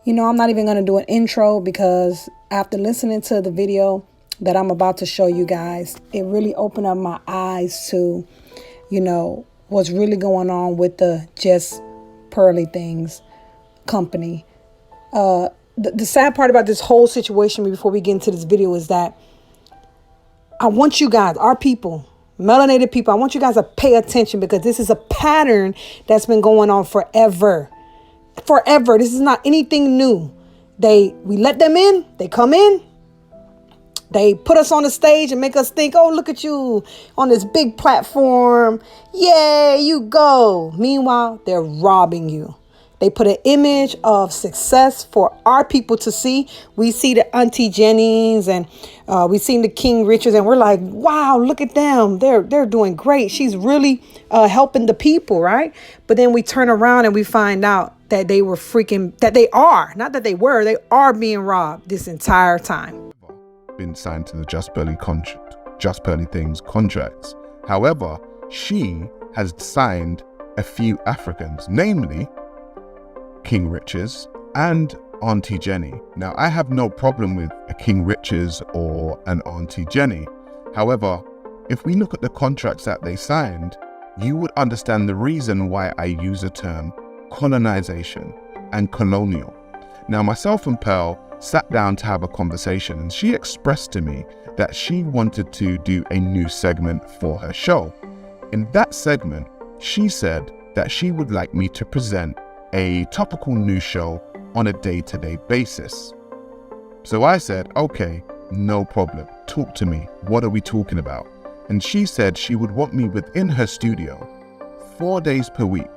I'm not even going to do an intro because after listening to the video that I'm about to show you guys, it really opened up my eyes to, what's really going on with the Just Pearly Things company. The sad part about this whole situation before we get into this video is that I want you guys, our people, melanated people, I want you guys to pay attention because this is a pattern that's been going on forever. Forever. This is not anything new. We let them in, they come in, they put us on the stage and make us think, oh, look at you on this big platform. Yay, you go. Meanwhile, they're robbing you. They put an image of success for our people to see. We see the Auntie Jennings and we seen the King Richards and we're like, wow, look at them. They're doing great. She's really helping the people, right? But then we turn around and we find out that they were they are being robbed this entire time. Been signed to the Just Pearly Things contracts. However, she has signed a few Africans, namely King Richards and Auntie Jenny. Now, I have no problem with a King Richards or an Auntie Jenny. However, if we look at the contracts that they signed, you would understand the reason why I use the term colonization and colonial. Now, myself and Pearl sat down to have a conversation and she expressed to me that she wanted to do a new segment for her show. In that segment, she said that she would like me to present a topical news show on a day-to-day basis. So I said, okay, no problem. Talk to me. What are we talking about? And she said she would want me within her studio 4 days per week.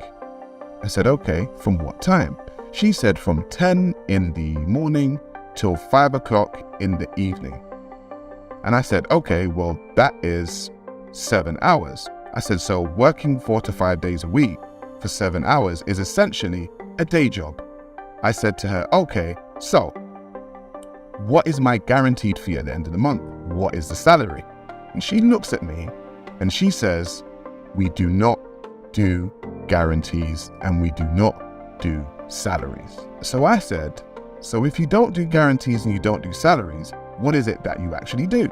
I said, okay, from what time? She said from 10 in the morning till 5 o'clock in the evening. And I said, okay, well, that is 7 hours. I said, so working 4 to 5 days a week for 7 hours is essentially a day job. I said to her, okay, so what is my guaranteed fee at the end of the month? What is the salary? And she looks at me and she says, we do not do guarantees and we do not do salaries. So I said, so if you don't do guarantees and you don't do salaries, what is it that you actually do?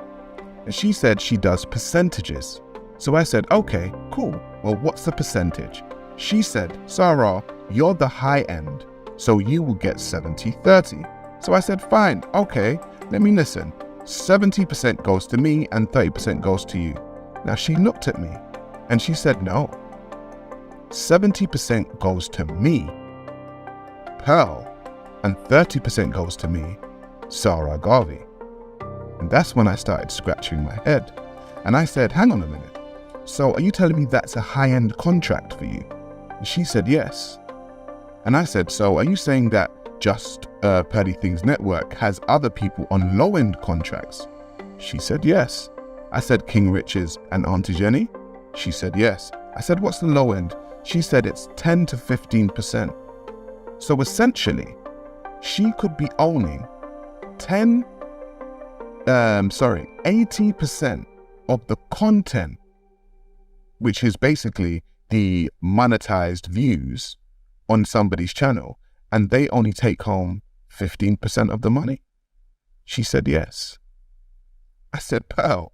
And she said she does percentages. So I said, okay, cool. Well, what's the percentage? She said, Sarah, you're the high end, so you will get 70-30. So I said, fine, okay, let me listen. 70% goes to me and 30% goes to you. Now she looked at me and she said, no, 70% goes to me, Pearl, and 30% goes to me, Sarah Garvey. And that's when I started scratching my head. And I said, hang on a minute. So are you telling me that's a high-end contract for you? And she said, yes. And I said, so are you saying that Just Pearly Things Network has other people on low-end contracts? She said, yes. I said, King Richards and Auntie Jenny? She said, yes. I said, what's the low end? She said it's 10 to 15%. So essentially, she could be owning 80% of the content, which is basically the monetized views on somebody's channel, and they only take home 15% of the money? She said yes. I said, Pearl,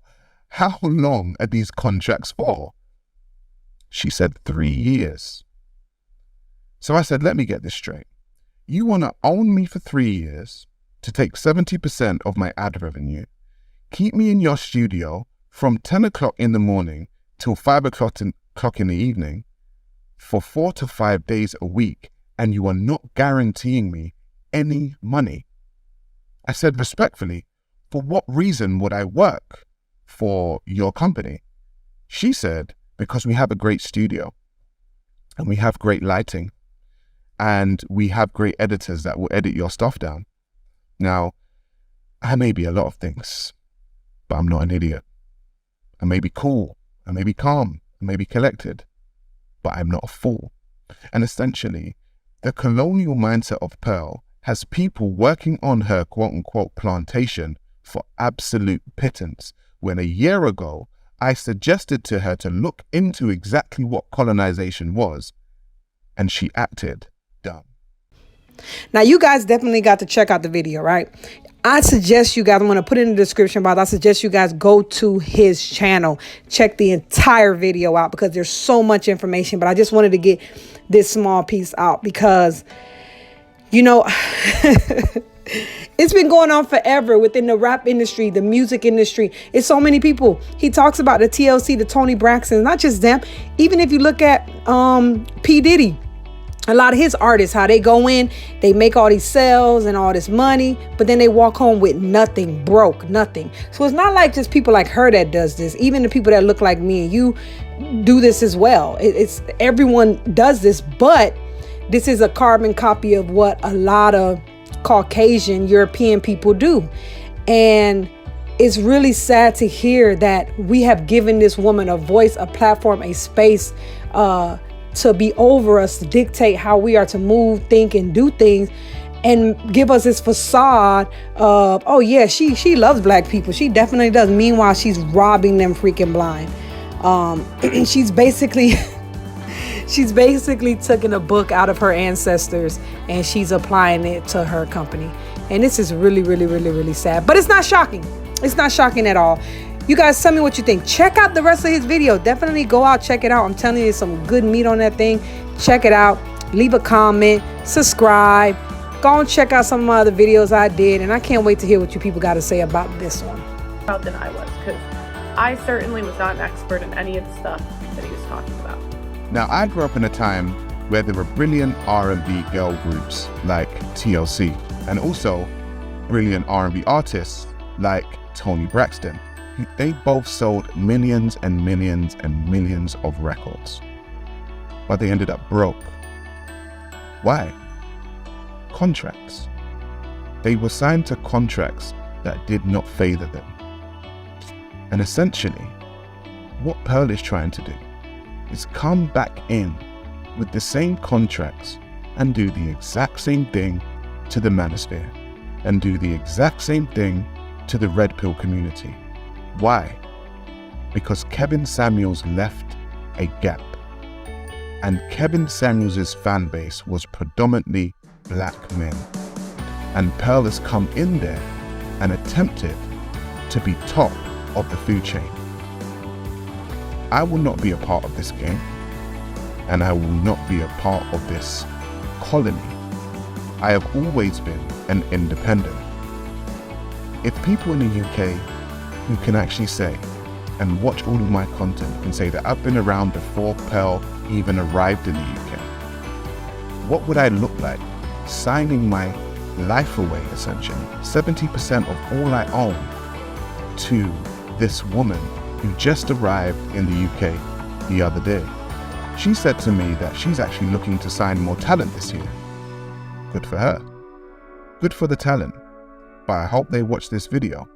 how long are these contracts for? She said 3 years. So I said, let me get this straight. You want to own me for 3 years to take 70% of my ad revenue, keep me in your studio from 10 o'clock in the morning till 5 o'clock in the evening for 4 to 5 days a week, and you are not guaranteeing me any money. I said respectfully, for what reason would I work for your company? She said, because we have a great studio and we have great lighting and we have great editors that will edit your stuff down. Now, I may be a lot of things, but I'm not an idiot. I may be cool, I may be calm, I may be collected, but I'm not a fool. And essentially, the colonial mindset of Pearl has people working on her quote-unquote plantation for absolute pittance, when a year ago, I suggested to her to look into exactly what colonization was, and she acted dumb. Now, you guys definitely got to check out the video, right? I suggest you guys, I'm going to put it in the description box. I suggest you guys go to his channel, check the entire video out because there's so much information. But I just wanted to get this small piece out because, you know, it's been going on forever within the rap industry, the music industry. It's so many people. He talks about the TLC, the Tony Braxton, not just them. Even if you look at P. Diddy, a lot of his artists, how they go in, they make all these sales and all this money, but then they walk home with nothing, broke, nothing. So it's not like just people like her that does this. Even the people that look like me and you do this as well. It's everyone does this, but this is a carbon copy of what a lot of Caucasian European people do. And it's really sad to hear that we have given this woman a voice, a platform, a space, to be over us, to dictate how we are to move, think, and do things, and give us this facade of, oh yeah, she loves black people. She definitely does. Meanwhile, she's robbing them freaking blind. She's basically taking a book out of her ancestors and she's applying it to her company. And this is really, really, really, really sad. But it's not shocking. It's not shocking at all. You guys tell me what you think. Check out the rest of his video. Definitely go out, check it out. I'm telling you, some good meat on that thing. Check it out. Leave a comment. Subscribe. Go and check out some of my other videos I did. And I can't wait to hear what you people got to say about this one. Than I was, because I certainly was not an expert in any of the stuff that he was talking about. Now, I grew up in a time where there were brilliant R&B girl groups like TLC, and also brilliant R&B artists like Tony Braxton. They both sold millions and millions and millions of records, but they ended up broke. Why? Contracts. They were signed to contracts that did not favor them. And essentially, what Pearl is trying to do is come back in with the same contracts and do the exact same thing to the manosphere and do the exact same thing to the red pill community. Why? Because Kevin Samuels left a gap, and Kevin Samuels' fan base was predominantly black men, and Pearl has come in there and attempted to be top of the food chain. I will not be a part of this game, and I will not be a part of this colony. I have always been an independent. If people in the UK who can actually say and watch all of my content can say that I've been around before Pearl even arrived in the UK, what would I look like signing my life away, essentially, 70% of all I own, to this woman who just arrived in the UK the other day? She said to me that she's actually looking to sign more talent this year. Good for her. Good for the talent. But I hope they watch this video,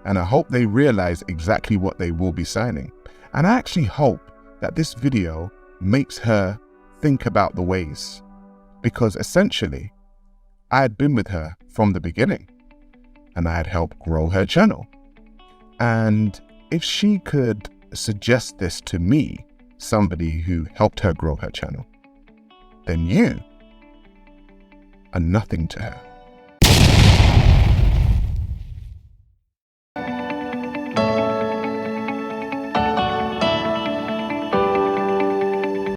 and I hope they realize exactly what they will be signing. And I actually hope that this video makes her think about the ways, because essentially I had been with her from the beginning and I had helped grow her channel. And if she could suggest this to me, somebody who helped her grow her channel, then you are nothing to her.